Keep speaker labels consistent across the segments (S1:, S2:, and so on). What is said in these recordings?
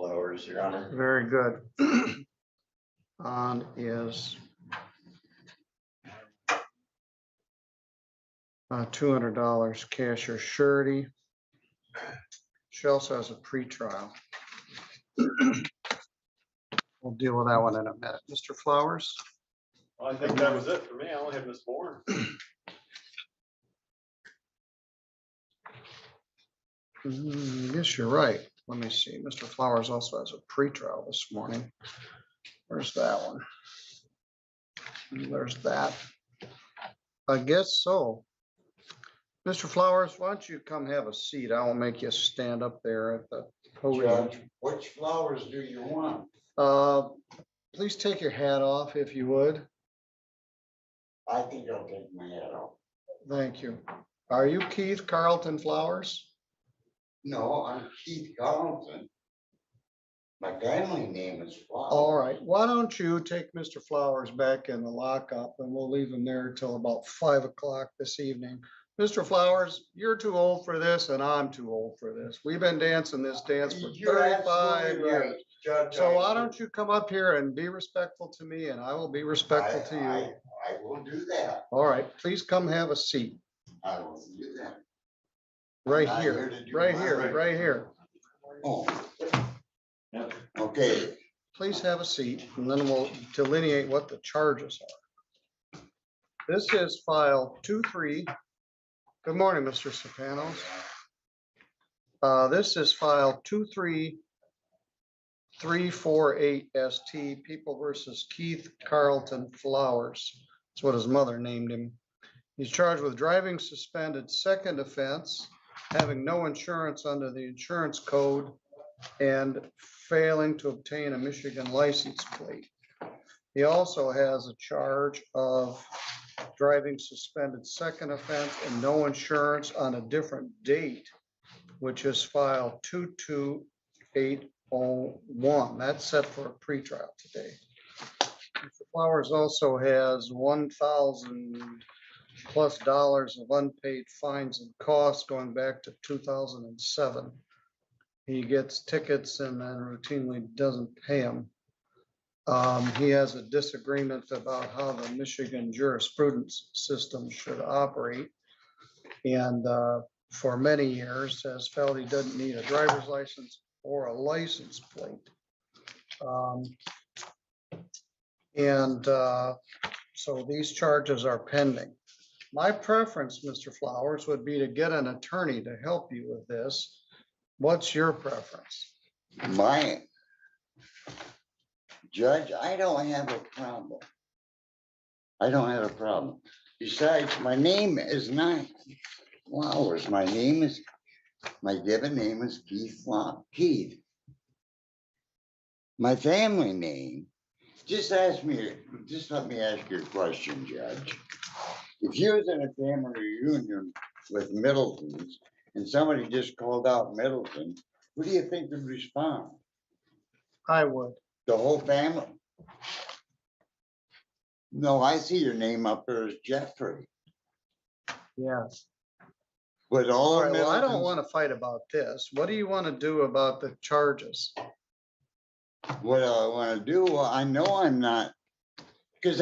S1: Flowers, Your Honor.
S2: Very good. On is $200 cash or surety. She also has a pretrial. We'll deal with that one in a minute. Mr. Flowers?
S3: Well, I think that was it for me. I only had Miss Bourne.
S2: Yes, you're right. Let me see. Mr. Flowers also has a pretrial this morning. Where's that one? There's that. I guess so. Mr. Flowers, why don't you come have a seat? I will make you stand up there at the podium.
S4: Judge, which flowers do you want?
S2: Please take your hat off if you would.
S4: I think I'll take my hat off.
S2: Thank you. Are you Keith Carlton Flowers?
S4: No, I'm Keith Carlton. My family name is Flowers.
S2: All right. Why don't you take Mr. Flowers back in the lockup and we'll leave him there till about 5 o'clock this evening. Mr. Flowers, you're too old for this and I'm too old for this. We've been dancing this dance for
S4: You're
S2: 35
S4: absolutely
S2: years.
S4: right, Judge.
S2: So why don't you come up here and be respectful to me and I will be respectful to you.
S4: I will do that.
S2: All right, please come have a seat.
S4: I will do that.
S2: Right
S4: I'm not
S2: here,
S4: here to do
S2: right
S4: my
S2: here,
S4: right.
S2: right here.
S4: Oh.
S1: Yep.
S4: Okay,
S2: Please have a seat and then we'll delineate what the charges are. This is file 23. Good morning, Mr. Sopanos. This is file 23348 ST, People versus Keith Carlton Flowers. That's what his mother named him. He's charged with driving suspended second offense, having no insurance under the insurance code, and failing to obtain a Michigan license plate. He also has a charge of driving suspended second offense and no insurance on a different date, which is file 22801. That's set for a pretrial today. Mr. Flowers also has $1,000+ of unpaid fines and costs going back to 2007. He gets tickets and then routinely doesn't pay them. He has a disagreement about how the Michigan jurisprudence system should operate. And for many years has felt he doesn't need a driver's license or a license plate. So these charges are pending. My preference, Mr. Flowers, would be to get an attorney to help you with this. What's your preference?
S4: my Judge, I don't have a problem. I don't have a problem. Besides, my name is not Flowers. My given name is Keith Keith. My family name, just let me ask you a question, Judge. If you was in a family reunion with Middletons and somebody just called out Middleton, who do you think would respond?
S2: I would.
S4: The whole family? No, I see your name up there as Jeffrey.
S2: Yes.
S4: But all
S2: All
S4: of
S2: right, well, I don't
S4: Middleton's,
S2: want to fight about this. What do you want to do about the charges?
S4: what I want to do, well, I know I'm not, because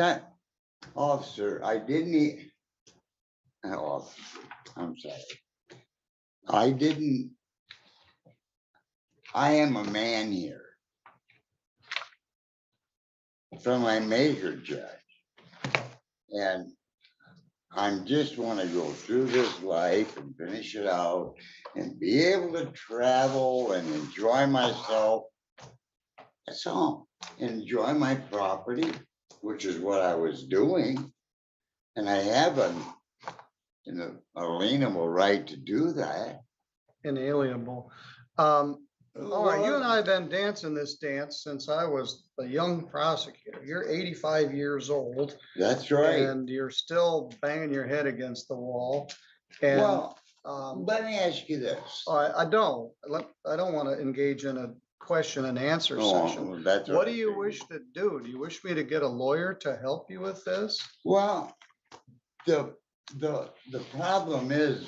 S4: officer, I didn't I'm sorry. I am a man here. From my major judge. And I just want to go through this life and finish it out and be able to travel and enjoy myself. That's all. Enjoy my property, which is what I was doing. And I have an alienable right to do that.
S2: Inalienable. All right, you and I have been dancing this dance since I was a young prosecutor. You're 85 years old.
S4: That's right.
S2: And you're still banging your head against the wall. And
S4: Well, let me ask you this.
S2: I don't want to engage in a question and answer session.
S4: That's
S2: What do
S4: right.
S2: you wish to do? Do you wish me to get a lawyer to help you with this?
S4: Well, the problem is,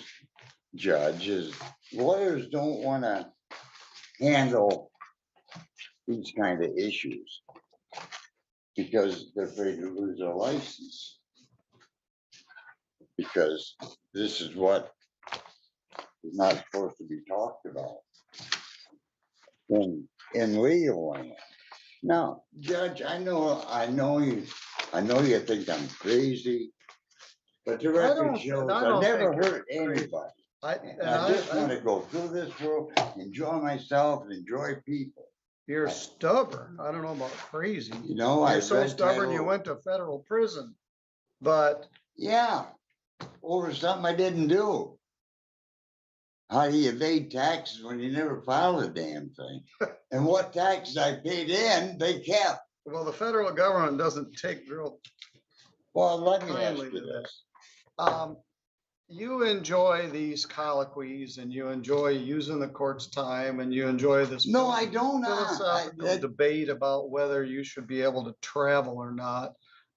S4: Judge, is lawyers don't want to handle these kind of issues. Because they're afraid to lose their license. Because this is what is not supposed to be talked about in legal land. Now, Judge, I know you think I'm crazy, but the record shows I never hurt anybody. I just want to go through this world, enjoy myself, and enjoy people.
S2: You're stubborn. I don't know about crazy.
S4: You know,
S2: You're so stubborn you went to federal prison. But
S4: yeah, over something I didn't do. How do you evade taxes when you never filed a damn thing? And what taxes I paid in, they kept.
S2: well, the federal government doesn't take real
S4: Well, let me ask
S2: kindly
S4: you
S2: to
S4: this.
S2: that. You enjoy these colloquies and you enjoy using the court's time and you enjoy this.
S4: No, I don't.
S2: Philosophical debate about whether you should be able to travel or not.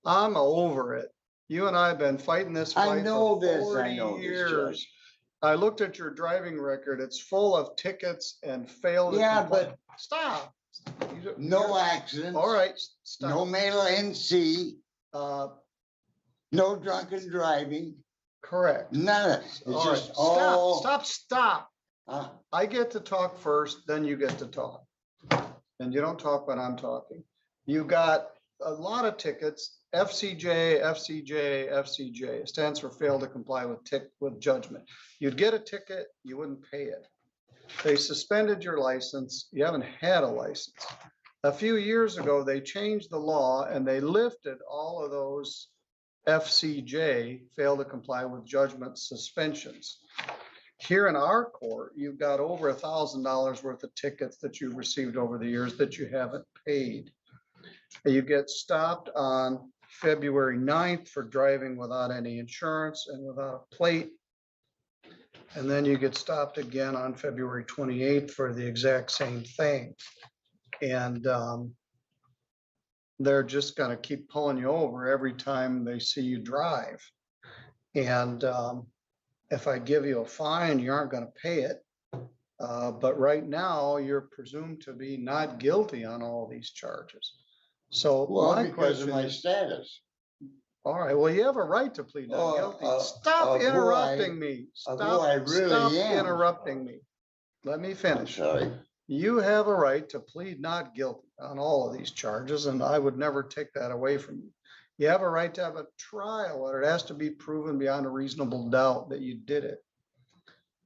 S2: I'm over it. You and I have been fighting this fight
S4: I know
S2: for
S4: this,
S2: 40
S4: I know this,
S2: years.
S4: Judge.
S2: I looked at your driving record. It's full of tickets and failed.
S4: Yeah, but
S2: stop.
S4: no accidents.
S2: All right, stop.
S4: No mail NC,
S2: Uh,
S4: no drunken driving,
S2: correct.
S4: none of it. It's
S2: All right,
S4: just all.
S2: stop.
S4: Huh?
S2: I get to talk first, then you get to talk. And you don't talk when I'm talking. You got a lot of tickets, FCJ. It stands for fail to comply with judgment. You'd get a ticket, you wouldn't pay it. They suspended your license. You haven't had a license. A few years ago, they changed the law and they lifted all of those FCJ, fail to comply with judgment suspensions. Here in our court, you've got over $1,000 worth of tickets that you've received over the years that you haven't paid. You get stopped on February 9th for driving without any insurance and without a plate. And then you get stopped again on February 28th for the exact same thing. And they're just gonna keep pulling you over every time they see you drive. And if I give you a fine, you aren't gonna pay it. But right now, you're presumed to be not guilty on all these charges. So
S4: Well,
S2: my
S4: because of
S2: question
S4: my
S2: is,
S4: status.
S2: all right, well, you have a right to plead not guilty. Stop
S4: who
S2: interrupting me.
S4: of who I really
S2: Stop
S4: am.
S2: interrupting me. Let me
S4: I'm
S2: finish.
S4: sorry.
S2: You have a right to plead not guilty on all of these charges, and I would never take that away from you. You have a right to have a trial where it has to be proven beyond a reasonable doubt that you did it.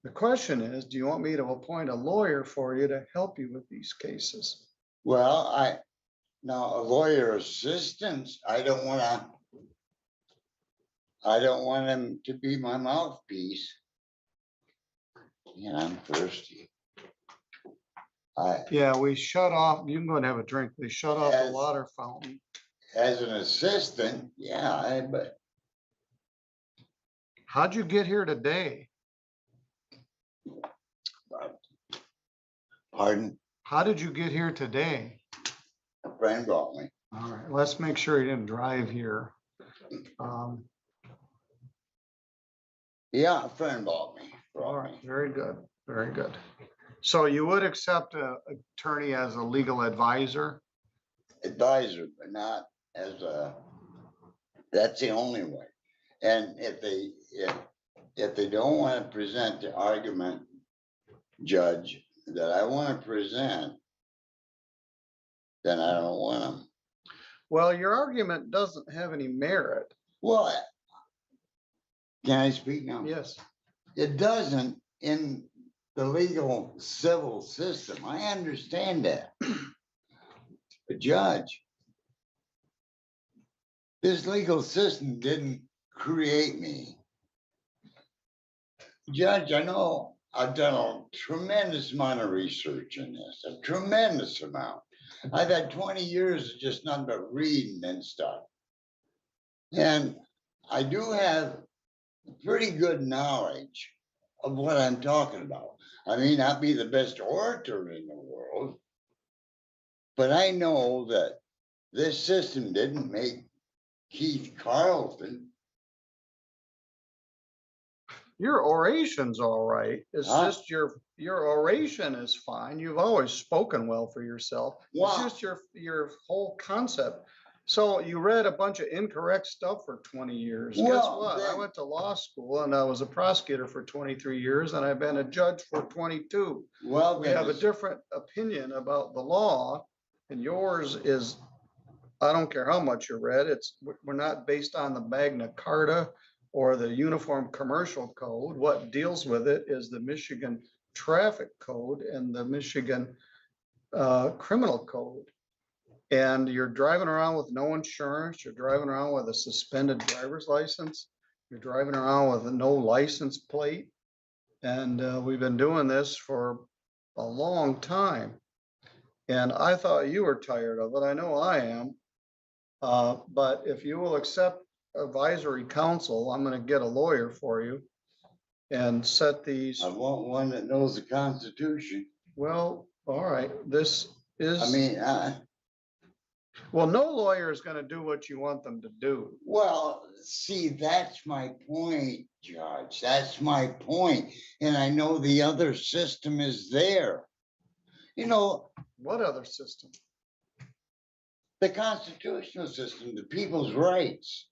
S2: The question is, do you want me to appoint a lawyer for you to help you with these cases?
S4: Well, now a lawyer assistant, I don't want him to be my mouthpiece. Yeah, I'm thirsty.
S2: Yeah, we shut off, you can go and have a drink. They shut off the
S4: Yes.
S2: water fountain.
S4: As an assistant, yeah, but
S2: How'd you get here today?
S4: pardon,
S2: How did you get here today?
S4: a friend brought me.
S2: All right, let's make sure you didn't drive here.
S4: Yeah, a friend brought me.
S2: All right, very good, very good. So you would accept an attorney as a legal advisor?
S4: Advisor, but not as that's the only way. And if they don't want to present the argument, Judge, that I want to present, then I don't want them.
S2: Well, your argument doesn't have any merit.
S4: Well, can I speak now?
S2: Yes.
S4: It doesn't in the legal civil system. I understand that. But Judge, this legal system didn't create me. Judge, I know I've done a tremendous amount of research in this, a tremendous amount. I've had 20 years of just nothing but reading and stuff. And I do have pretty good knowledge of what I'm talking about. I may not be the best orator in the world, but I know that this system didn't make Keith Carlton.
S2: Your oration's all right. It's
S4: Huh?
S2: just your your oration is fine. You've always spoken well for yourself. It's
S4: Wow.
S2: just your whole concept. So you read a bunch of incorrect stuff for 20 years. Guess
S4: Well,
S2: what? I
S4: then-
S2: went to law school and I was a prosecutor for 23 years and I've been a judge for 22.
S4: Well,
S2: We
S4: then
S2: have a
S4: it's-
S2: different opinion about the law, and yours is, I don't care how much you read, we're not based on the Magna Carta or the Uniform Commercial Code. What deals with it is the Michigan Traffic Code and the Michigan Criminal Code. And you're driving around with no insurance, you're driving around with a suspended driver's license, you're driving around with no license plate. And we've been doing this for a long time. And I thought you were tired of it. I know I am. But if you will accept advisory counsel, I'm gonna get a lawyer for you and set these,
S4: I want one that knows the Constitution.
S2: well, all right, this is.
S4: I mean,
S2: Well, no lawyer is gonna do what you want them to do.
S4: well, see, that's my point, Judge. That's my point. And I know the other system is there. You know,
S2: What other system?
S4: the constitutional system, the people's rights,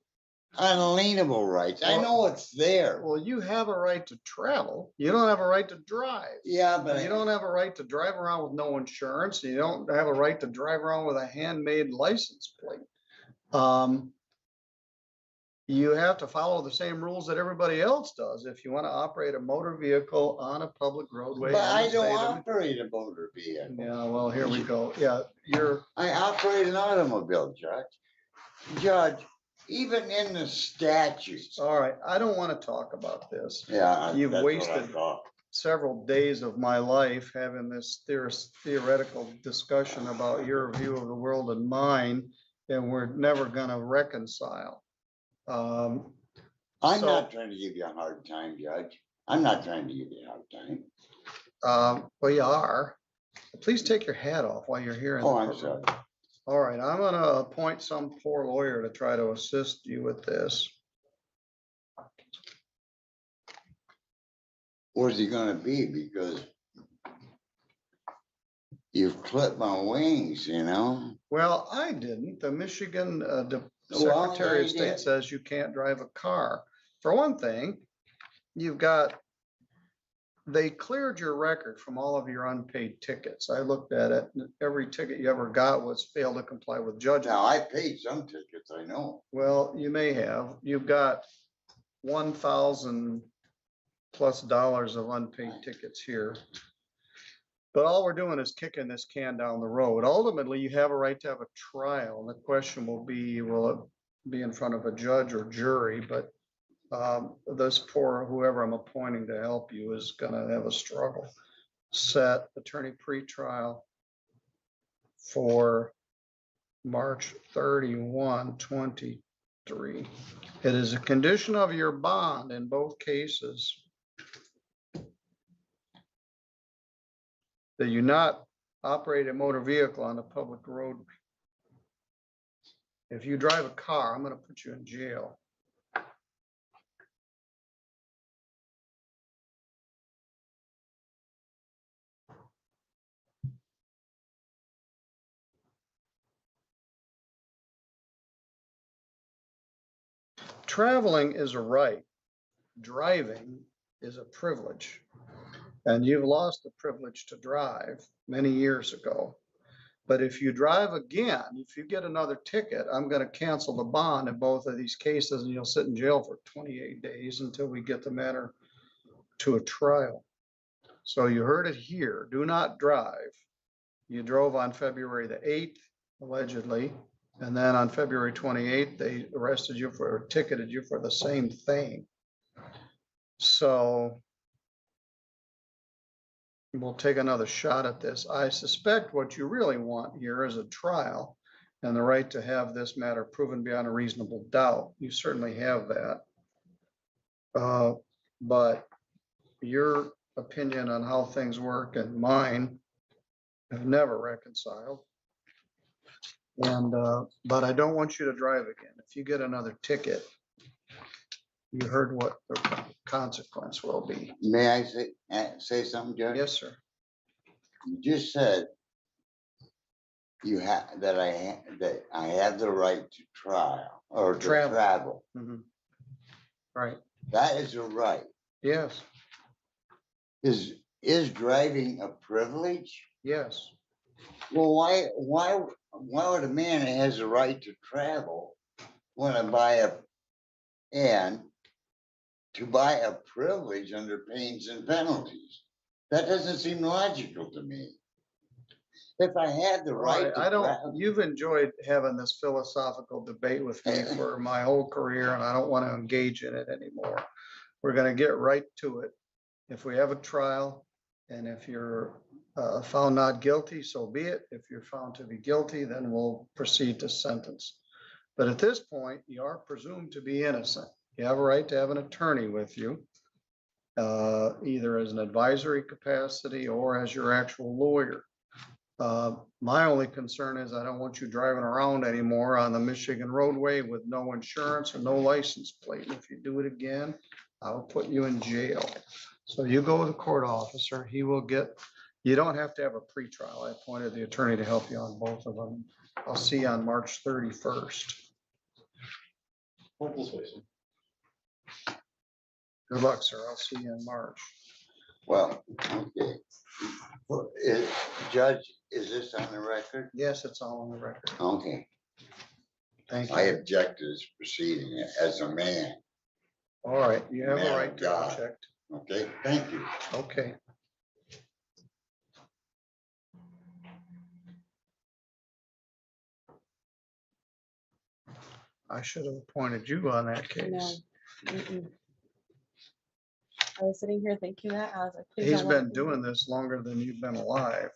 S4: unalienable rights. I know it's there.
S2: Well, you have a right to travel. You don't have a right to drive.
S4: Yeah, but
S2: You don't have a right to drive around with no insurance. You don't have a right to drive around with a handmade license plate. You have to follow the same rules that everybody else does if you want to operate a motor vehicle on a public roadway.
S4: But
S2: in the
S4: I
S2: state
S4: don't
S2: of-
S4: operate a motor vehicle.
S2: Yeah, well, here we go. Yeah,
S4: I operate an automobile, Judge. Judge, even in the statutes.
S2: all right. I don't want to talk about this.
S4: Yeah.
S2: You've
S4: that's what I
S2: wasted-
S4: thought.
S2: Several days of my life having this theoretical discussion about your view of the world and mine, and we're never gonna reconcile.
S4: I'm
S2: So-
S4: not trying to give you a hard time, Judge. I'm not trying to give you a hard time.
S2: Well, you are. Please take your hat off while you're here. in the
S4: Oh, I'm
S2: courtroom.
S4: sorry.
S2: All right, I'm gonna appoint some poor lawyer to try to assist you with this.
S4: Where's he gonna be? Because you've clipped my wings, you know?
S2: Well, I didn't. The Michigan
S4: Well,
S2: Secretary of
S4: you
S2: State
S4: did.
S2: says you can't drive a car. For one thing, they cleared your record from all of your unpaid tickets. I looked at it. And every ticket you ever got was failed to comply with judgment.
S4: Now, I paid some tickets, I know.
S2: Well, you may have. You've got $1,000+ of unpaid tickets here. But all we're doing is kicking this can down the road. Ultimately, you have a right to have a trial. And the question will be, will it be in front of a judge or jury? But this poor, whoever I'm appointing to help you is gonna have a struggle. Set attorney pretrial for March 31, 23. It is a condition of your bond in both cases that you not operate a motor vehicle on a public road. If you drive a car, I'm gonna put you in jail. Traveling is a right. Driving is a privilege. And you've lost the privilege to drive many years ago. But if you drive again, if you get another ticket, I'm going to cancel the bond in both of these cases and you'll sit in jail for 28 days until we get the matter to a trial. So you heard it here. Do not drive. You drove on February the 8th, allegedly. And then on February 28th, they arrested you for, or ticketed you for the same thing. So we'll take another shot at this. I suspect what you really want here is a trial and the right to have this matter proven beyond a reasonable doubt. You certainly have that. But your opinion on how things work and mine have never reconciled. And, but I don't want you to drive again. If you get another ticket, you heard what the consequence will be.
S4: May I say something, Judge?
S2: Yes, sir.
S4: You just said you have, that I have the right to trial or to
S2: Travel.
S4: travel.
S2: Mhm. Right,
S4: That is a right.
S2: yes,
S4: Is driving a privilege?
S2: yes.
S4: Well, why would a man that has a right to travel want to buy to buy a privilege under pains and penalties? That doesn't seem logical to me. If I had the right to
S2: I don't,
S4: travel,
S2: you've enjoyed having this philosophical debate with me for my whole career, and I don't want to engage in it anymore. We're gonna get right to it. If we have a trial, and if you're found not guilty, so be it. If you're found to be guilty, then we'll proceed to sentence. But at this point, you are presumed to be innocent. You have a right to have an attorney with you, either as an advisory capacity or as your actual lawyer. My only concern is I don't want you driving around anymore on the Michigan roadway with no insurance or no license plate. If you do it again, I'll put you in jail. So you go with the court officer, he will you don't have to have a pretrial. I appointed the attorney to help you on both of them. I'll see you on March 31st.
S3: Point this way, sir.
S2: Good luck, sir. I'll see you in March.
S4: well, okay. Well, Judge, is this on the record?
S2: Yes, it's all on the record.
S4: Okay,
S2: Thank
S4: I
S2: you.
S4: object to this proceeding as a man.
S2: All right, you have
S4: Man
S2: a
S4: of
S2: right to
S4: God.
S2: object.
S4: Okay, thank you.
S2: Okay. I should have appointed you on that
S5: No.
S2: case.
S5: Mm-mm. I was sitting here thinking that, I was like, please
S2: He's
S5: don't let
S2: been
S5: it be
S2: doing
S5: me.
S2: this longer than you've been alive.